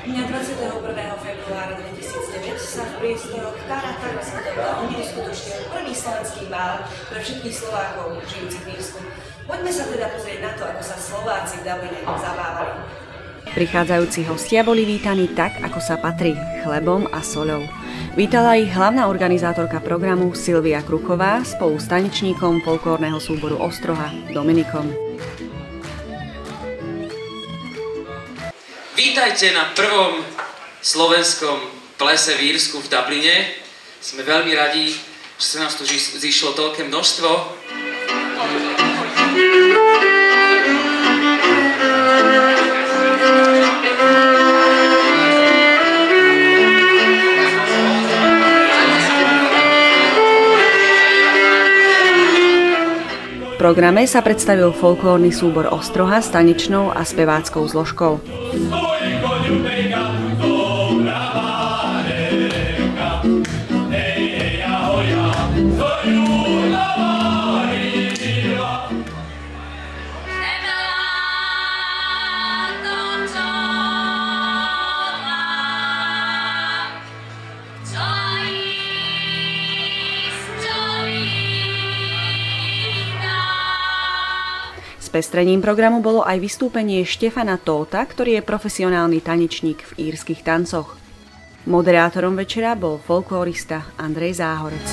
Dňa 21. februára 2009 sa v priestoroch Tarata sa uskutočnil prvý slovenský bál pre všetkých Slovákov žijúcich v Írsku. Poďme sa teda pozrieť na to, ako sa Slováci v Dubline zabávali. Prichádzajúci hostia boli vítaní tak, ako sa patrí, chlebom a soľou. Vítala ich hlavná organizátorka programu Silvia Kruková spolu s tanečníkom folklórneho súboru Ostroha Dominikom. Vítajte na prvom slovenskom plese v Írsku v Dubline. Sme veľmi radi, že sa nás tu zišlo toľké množstvo. V programe sa predstavil folklórny súbor Ostroha s tanečnou a speváckou zložkou. Pestrením programu bolo aj vystúpenie Štefana Tóta, ktorý je profesionálny tanečník v írskych tancoch. Moderátorom večera bol folklórista Andrej Záhorec.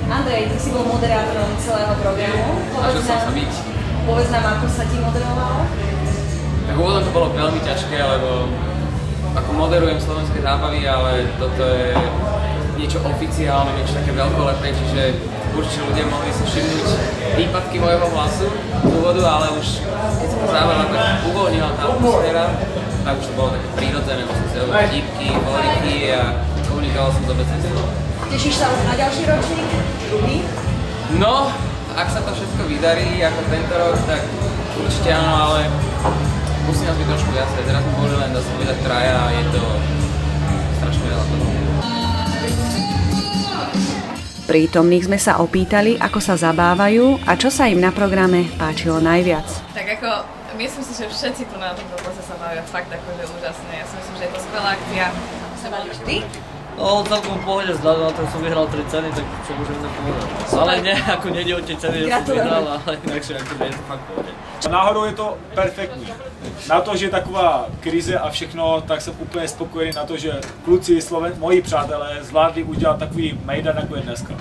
Andrej, ty si bol moderátorom celého programu. Povedz nám, ako sa ti moderovalo? Tak úvodom to bolo veľmi ťažké, lebo ako moderujem slovenské zábavy, ale toto je niečo oficiálne, niečo také veľkolepé, čiže určite ľudia mohli si všimnúť výpadky mojho hlasu z úvodu, ale už keď sa to zábava tak uvoľnila tá atmosféra, tak už to bolo také prírodzené, vlastne sa robiť vtipky, horiky a komunikoval som dobre cez to. Tešíš sa už na ďalší ročník? Druhý? No, ak sa to všetko vydarí ako tento rok, tak určite áno, ale musí nás byť trošku viacej. Teraz sme boli len zase vydať traja a je to strašne veľa toho. Prítomných sme sa opýtali, ako sa zabávajú a čo sa im na programe páčilo najviac. Tak ako, myslím si, že všetci tu na tomto plese sa bavia fakt akože úžasne. Ja si myslím, že je to skvelá akcia. Sa bavíš ty? No, celkom v pohode, vzhľadom na to, že som vyhral 3 ceny, tak čo môžem na povedať. Ale nie, ako nejde o tie ceny, že som vyhral, ale inakšie ako nie je to fakt v pohode. Náhodou je to perfektní. Na to, že je taková krize a všechno, tak jsem úplně spokojený na to, že kluci, moji přátelé, zvládli udělat takový mejdan, ako je dneska.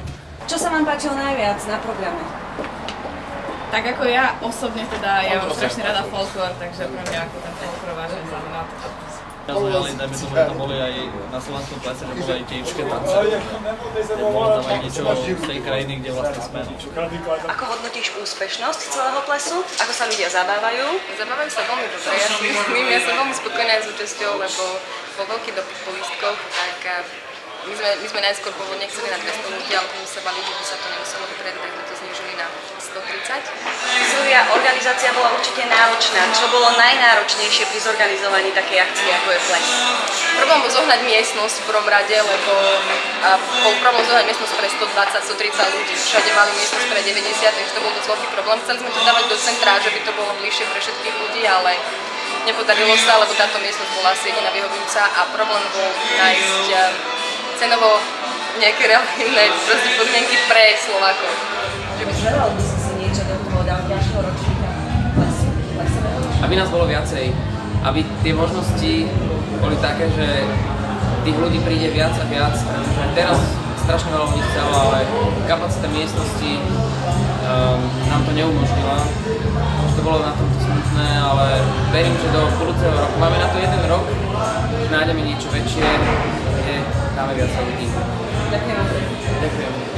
Čo sa vám páčilo najviac na programe? Tak ako ja osobne teda, ja mám strašne rada folklór, takže pre mňa ako ten folklór vážne znamená to. Zaujali, dajme tomu, že tam boli aj na slovenskom plese, že boli aj tie írske tance. Bolo tam aj niečo z tej krajiny, kde vlastne sme. Ako hodnotíš úspešnosť celého plesu? Ako sa ľudia zabávajú? Zabávajú sa veľmi dobre, ja si myslím, ja som veľmi spokojná s účasťou, lebo bol veľký dopyt po lístkoch, tak my sme najskôr pôvodne chceli na 200 ľudí, ale my sa bali, že by sa to nemuselo vyprieť, tak sme to znížili na 130. Silvia, organizácia bola určite náročná. Čo bolo najnáročnejšie pri zorganizovaní takej akcie, ako je ples? Problém bol zohnať miestnosť v prvom rade, lebo bol problém zohnať miestnosť pre 120-130 ľudí. Všade mali miestnosť pre 90, takže to bol dosť veľký problém. Chceli sme to dávať do centra, že by to bolo bližšie pre všetkých ľudí, ale nepodarilo sa, lebo táto miestnosť bola asi jediná vyhovujúca a problém bol nájsť cenovo nejaké relatívne podmienky pre Slovákov. Želal by si niečo do toho ďalšieho ročníka plesu? Aby nás bolo viacej, aby tie možnosti boli také, že tých ľudí príde viac a viac, pretože teraz strašne veľa ľudí chcelo, ale kapacita miestnosti nám to neumožnila. To bolo na tomto smutné, ale verím, že do budúceho roku máme na to jeden rok, že nájdeme niečo väčšie, kde dáme viac ľudí. Ďakujem. Ďakujem.